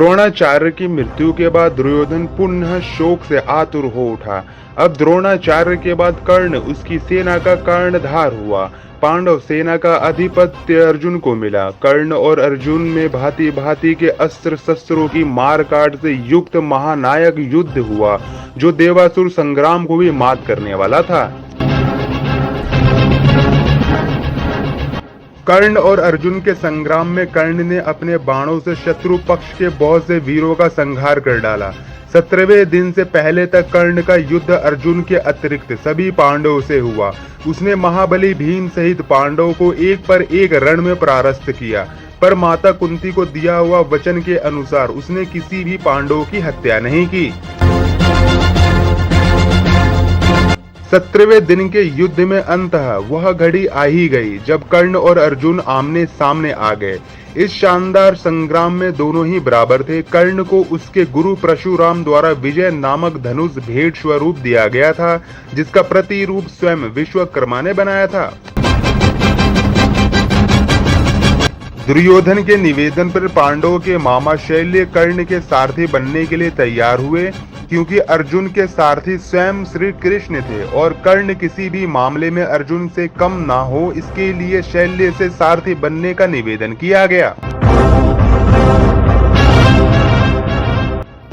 द्रोणाचार्य की मृत्यु के बाद दुर्योधन पुनः शोक से आतुर हो उठा। अब द्रोणाचार्य के बाद कर्ण उसकी सेना का कर्णधार हुआ। पांडव सेना का आधिपत्य अर्जुन को मिला। कर्ण और अर्जुन में भांति भांति के अस्त्र शस्त्रों की मार काट से युक्त महानायक युद्ध हुआ, जो देवासुर संग्राम को भी मात करने वाला था। कर्ण और अर्जुन के संग्राम में कर्ण ने अपने बाणों से शत्रु पक्ष के बहुत से वीरों का संहार कर डाला। 17वें दिन से पहले तक कर्ण का युद्ध अर्जुन के अतिरिक्त सभी पांडवों से हुआ। उसने महाबली भीम सहित पांडवों को एक पर एक रण में परास्त किया, पर माता कुंती को दिया हुआ वचन के अनुसार उसने किसी भी पांडव की हत्या नहीं की। 17वें दिन के युद्ध में अंततः वह घड़ी आ ही गई जब कर्ण और अर्जुन आमने सामने आ गए। इस शानदार संग्राम में दोनों ही बराबर थे। कर्ण को उसके गुरु परशुराम द्वारा विजय नामक धनुष भेंट स्वरूप दिया गया था, जिसका प्रतिरूप स्वयं विश्वकर्मा ने बनाया था। दुर्योधन के निवेदन पर पांडवों के मामा शल्य कर्ण के सारथी बनने के लिए तैयार हुए, क्योंकि अर्जुन के सारथी स्वयं श्री कृष्ण थे और कर्ण किसी भी मामले में अर्जुन से कम ना हो, इसके लिए शल्य से सारथी बनने का निवेदन किया गया।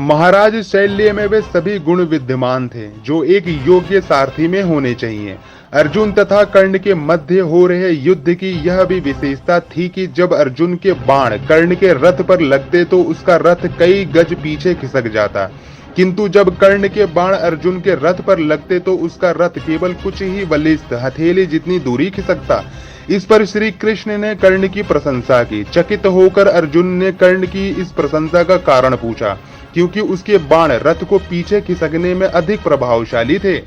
महाराज शल्य में वे सभी गुण विद्यमान थे जो एक योग्य सारथी में होने चाहिए। अर्जुन तथा कर्ण के मध्य हो रहे युद्ध की यह भी विशेषता थी कि जब अर्जुन के बाण कर्ण के रथ पर लगते तो उसका रथ कई गज पीछे खिसक जाता, किंतु जब कर्ण के बाण अर्जुन के रथ पर लगते तो उसका रथ केवल कुछ ही बलिष्ठ हथेली जितनी दूरी खिसकता। इस पर श्री कृष्ण ने कर्ण की प्रशंसा की। चकित होकर अर्जुन ने कर्ण की इस प्रशंसा का कारण पूछा, क्योंकि उसके बाण रथ को पीछे खिसकने में अधिक प्रभावशाली थे।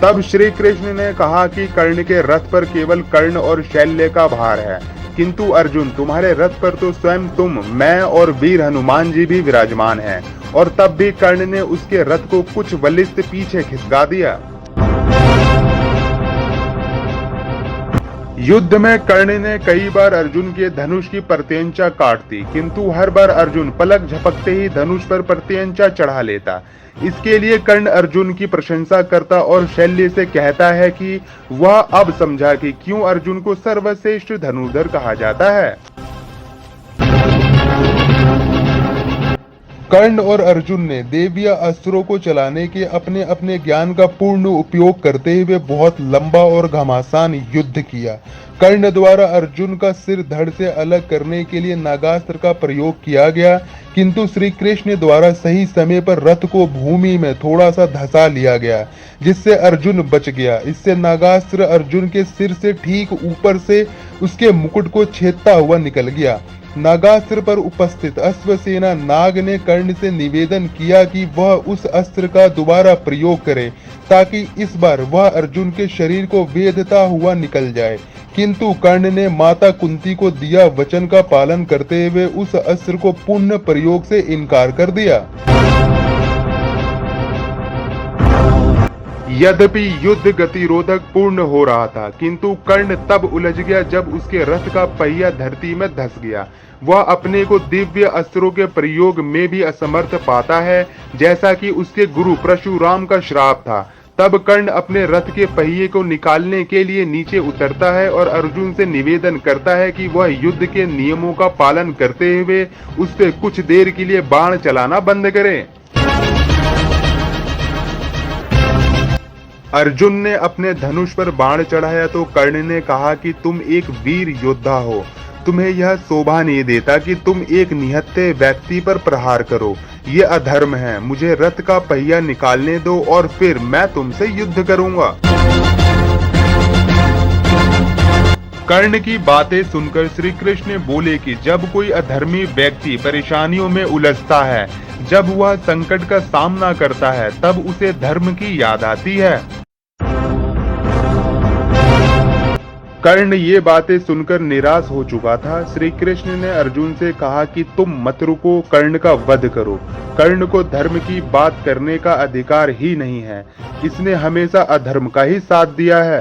तब श्री कृष्ण ने कहा कि कर्ण के रथ पर केवल कर्ण और शल्य का भार है, किंतु अर्जुन तुम्हारे रथ पर तो स्वयं तुम, मैं और वीर हनुमान जी भी विराजमान हैं। और तब भी कर्ण ने उसके रथ को कुछ बलिष्ठ पीछे खिसका दिया। युद्ध में कर्ण ने कई बार अर्जुन के धनुष की प्रत्यंचा काट दी, किंतु हर बार अर्जुन पलक झपकते ही धनुष पर प्रत्यंचा चढ़ा लेता। इसके लिए कर्ण अर्जुन की प्रशंसा करता और शल्य से कहता है कि वह अब समझा कि क्यों अर्जुन को सर्वश्रेष्ठ धनुर्धर कहा जाता है। कर्ण और अर्जुन ने देवीय अस्त्रों को चलाने के अपने अपने ज्ञान का पूर्ण उपयोग करते हुए बहुत लंबा और घमासान युद्ध किया। कर्ण द्वारा अर्जुन का सिर धड़ से अलग करने के लिए नागास्त्र का प्रयोग किया गया, किंतु श्री कृष्ण द्वारा सही समय पर रथ को भूमि में थोड़ा सा धंसा लिया गया, जिससे अर्जुन बच गया। इससे नागास्त्र अर्जुन के सिर से ठीक ऊपर से उसके मुकुट को छेदता हुआ निकल गया। नागास्त्र पर उपस्थित अश्वसेना नाग ने कर्ण से निवेदन किया कि वह उस अस्त्र का दोबारा प्रयोग करे, ताकि इस बार वह अर्जुन के शरीर को वेधता हुआ निकल जाए, किंतु कर्ण ने माता कुंती को दिया वचन का पालन करते हुए उस अस्त्र को पुनः प्रयोग से इनकार कर दिया। यद्यपि युद्ध गतिरोधक पूर्ण हो रहा था, किंतु कर्ण तब उलझ गया जब उसके रथ का पहिया धरती में धंस गया। वह अपने को दिव्य अस्त्रों के प्रयोग में भी असमर्थ पाता है, जैसा कि उसके गुरु परशुराम का श्राप था। तब कर्ण अपने रथ के पहिए को निकालने के लिए नीचे उतरता है और अर्जुन से निवेदन करता है कि वह युद्ध के नियमों का पालन करते हुए उससे कुछ देर के लिए बाण चलाना बंद करे। अर्जुन ने अपने धनुष पर बाण चढ़ाया तो कर्ण ने कहा कि तुम एक वीर योद्धा हो, तुम्हें यह शोभा नहीं देता कि तुम एक निहत्थे व्यक्ति पर प्रहार करो। ये अधर्म है। मुझे रथ का पहिया निकालने दो और फिर मैं तुमसे युद्ध करूंगा। कर्ण की बातें सुनकर श्री कृष्ण बोले कि जब कोई अधर्मी व्यक्ति परेशानियों में उलझता है, जब वह संकट का सामना करता है, तब उसे धर्म की याद आती है। कर्ण ये बातें सुनकर निराश हो चुका था। श्री कृष्ण ने अर्जुन से कहा कि तुम मत रुको, कर्ण का वध करो। कर्ण को धर्म की बात करने का अधिकार ही नहीं है। इसने हमेशा अधर्म का ही साथ दिया है।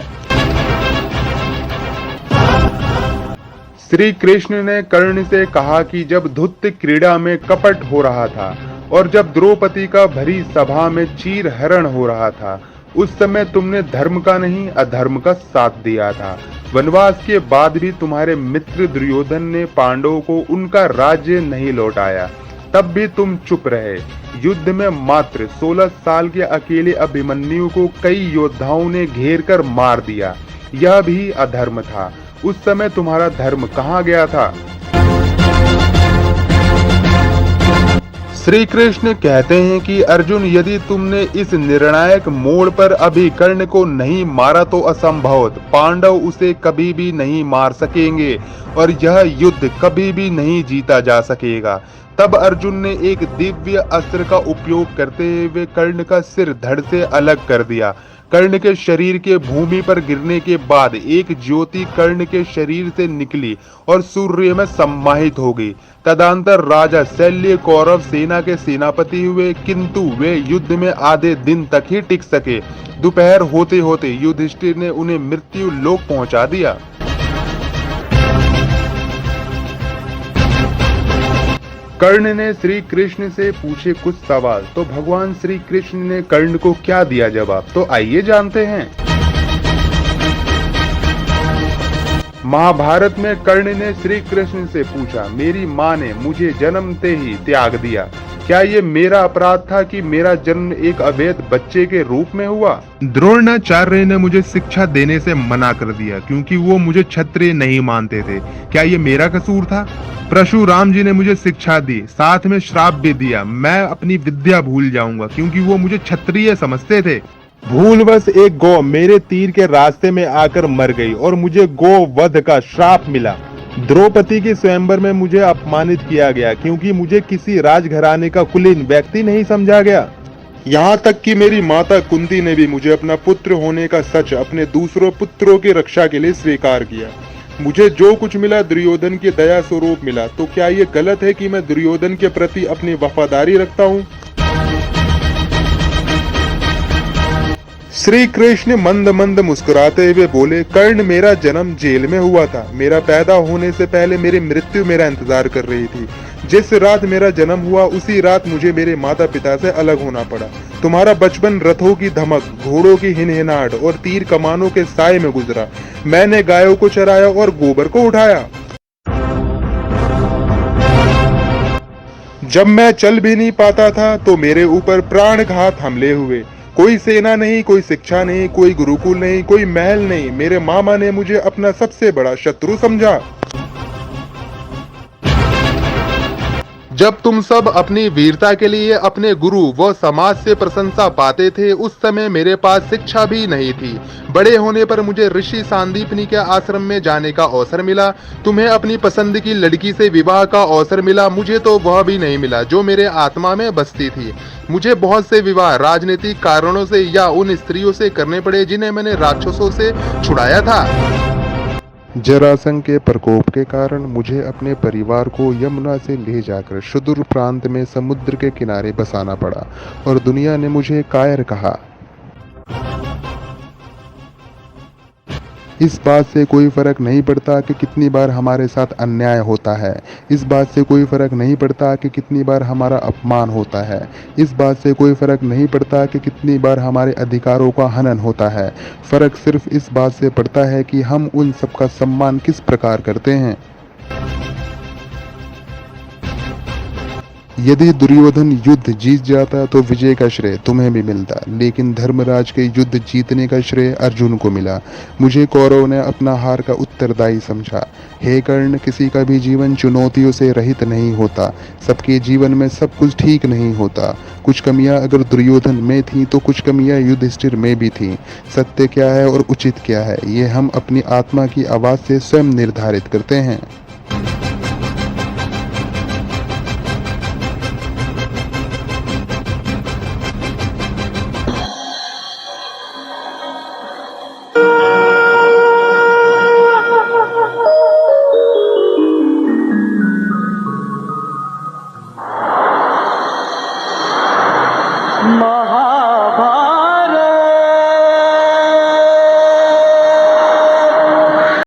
श्री कृष्ण ने कर्ण से कहा कि जब धुत्त क्रीड़ा में कपट हो रहा था और जब द्रौपदी का भरी सभा में चीर हरण हो रहा था, उस समय तुमने धर्म का नहीं अधर्म का साथ दिया था। वनवास के बाद भी तुम्हारे मित्र दुर्योधन ने पांडवों को उनका राज्य नहीं लौटाया, तब भी तुम चुप रहे। युद्ध में मात्र 16 साल के अकेले अभिमन्यु को कई योद्धाओं ने घेर कर मार दिया। यह भी अधर्म था। उस समय तुम्हारा धर्म कहाँ गया था? श्री कृष्ण कहते हैं कि अर्जुन, यदि तुमने इस निर्णायक मोड़ पर अभी कर्ण को नहीं मारा तो असंभव, पांडव उसे कभी भी नहीं मार सकेंगे और यह युद्ध कभी भी नहीं जीता जा सकेगा। तब अर्जुन ने एक दिव्य अस्त्र का उपयोग करते हुए कर्ण का सिर धड़ से अलग कर दिया। कर्ण के शरीर के भूमि पर गिरने के बाद एक ज्योति कर्ण के शरीर से निकली और सूर्य में सम्माहित हो गई। तदंतर राजा शल्य कौरव सेना के सेनापति हुए, किंतु वे युद्ध में आधे दिन तक ही टिक सके। दोपहर होते होते युधिष्ठिर ने उन्हें मृत्यु लोक पहुंचा दिया। कर्ण ने श्री कृष्ण से पूछे कुछ सवाल, तो भगवान श्री कृष्ण ने कर्ण को क्या दिया जवाब, तो आइए जानते हैं। महाभारत में कर्ण ने श्री कृष्ण से पूछा, मेरी माँ ने मुझे जन्मते ही त्याग दिया, क्या ये मेरा अपराध था कि मेरा जन्म एक अवैध बच्चे के रूप में हुआ? द्रोणाचार्य ने मुझे शिक्षा देने से मना कर दिया क्योंकि वो मुझे क्षत्रिय नहीं मानते थे, क्या ये मेरा कसूर था? परशुराम जी ने मुझे शिक्षा दी, साथ में श्राप भी दिया, मैं अपनी विद्या भूल जाऊंगा क्योंकि वो मुझे क्षत्रिय समझते थे। भूलवश एक गौ मेरे तीर के रास्ते में आकर मर गई और मुझे गौ वध का श्राप मिला। द्रौपदी के स्वयंवर में मुझे अपमानित किया गया क्योंकि मुझे किसी राजघराने का कुलीन व्यक्ति नहीं समझा गया। यहाँ तक कि मेरी माता कुंती ने भी मुझे अपना पुत्र होने का सच अपने दूसरों पुत्रों की रक्षा के लिए स्वीकार किया। मुझे जो कुछ मिला दुर्योधन की दया स्वरूप मिला, तो क्या ये गलत है कि मैं दुर्योधन के प्रति अपनी वफादारी रखता हूँ? श्री कृष्ण मंद मंद मुस्कुराते हुए बोले, कर्ण, मेरा जन्म जेल में हुआ था। मेरा पैदा होने से पहले मेरी मृत्यु मेरा इंतजार कर रही थी। जिस रात मेरा जन्म हुआ उसी रात मुझे मेरे माता पिता से अलग होना पड़ा। तुम्हारा बचपन रथों की धमक, घोड़ों की हिनहिनाहट और तीर कमानों के साए में गुजरा। मैंने गायों को चराया और गोबर को उठाया। जब मैं चल भी नहीं पाता था तो मेरे ऊपर प्राणघात हमले हुए। कोई सेना नहीं, कोई शिक्षा नहीं, कोई गुरुकुल नहीं, कोई महल नहीं। मेरे मामा ने मुझे अपना सबसे बड़ा शत्रु समझा। जब तुम सब अपनी वीरता के लिए अपने गुरु व समाज से प्रशंसा पाते थे, उस समय मेरे पास शिक्षा भी नहीं थी। बड़े होने पर मुझे ऋषि सांदीपनि के आश्रम में जाने का अवसर मिला। तुम्हें अपनी पसंद की लड़की से विवाह का अवसर मिला, मुझे तो वह भी नहीं मिला जो मेरे आत्मा में बसती थी। मुझे बहुत से विवाह राजनीतिक कारणों से या उन स्त्रियों से करने पड़े जिन्हें मैंने राक्षसों से छुड़ाया था। जरासंध के प्रकोप के कारण मुझे अपने परिवार को यमुना से ले जाकर सुदूर प्रांत में समुद्र के किनारे बसाना पड़ा और दुनिया ने मुझे कायर कहा। इस बात से कोई फर्क नहीं पड़ता कि कितनी बार हमारे साथ अन्याय होता है। इस बात से कोई फर्क नहीं पड़ता कि कितनी बार हमारा अपमान होता है। इस बात से कोई फर्क नहीं पड़ता कि कितनी बार हमारे अधिकारों का हनन होता है। फर्क सिर्फ इस बात से पड़ता है कि हम उन सबका सम्मान किस प्रकार करते हैं। यदि दुर्योधन युद्ध जीत जाता तो विजय का श्रेय तुम्हें भी मिलता, लेकिन धर्मराज के युद्ध जीतने का श्रेय अर्जुन को मिला। मुझे कौरव ने अपना हार का उत्तरदायी समझा। हे कर्ण, किसी का भी जीवन चुनौतियों से रहित नहीं होता। सबके जीवन में सब कुछ ठीक नहीं होता। कुछ कमियां अगर दुर्योधन में थी तो कुछ कमियां युधिष्ठिर में भी थी। सत्य क्या है और उचित क्या है, ये हम अपनी आत्मा की आवाज से स्वयं निर्धारित करते हैं।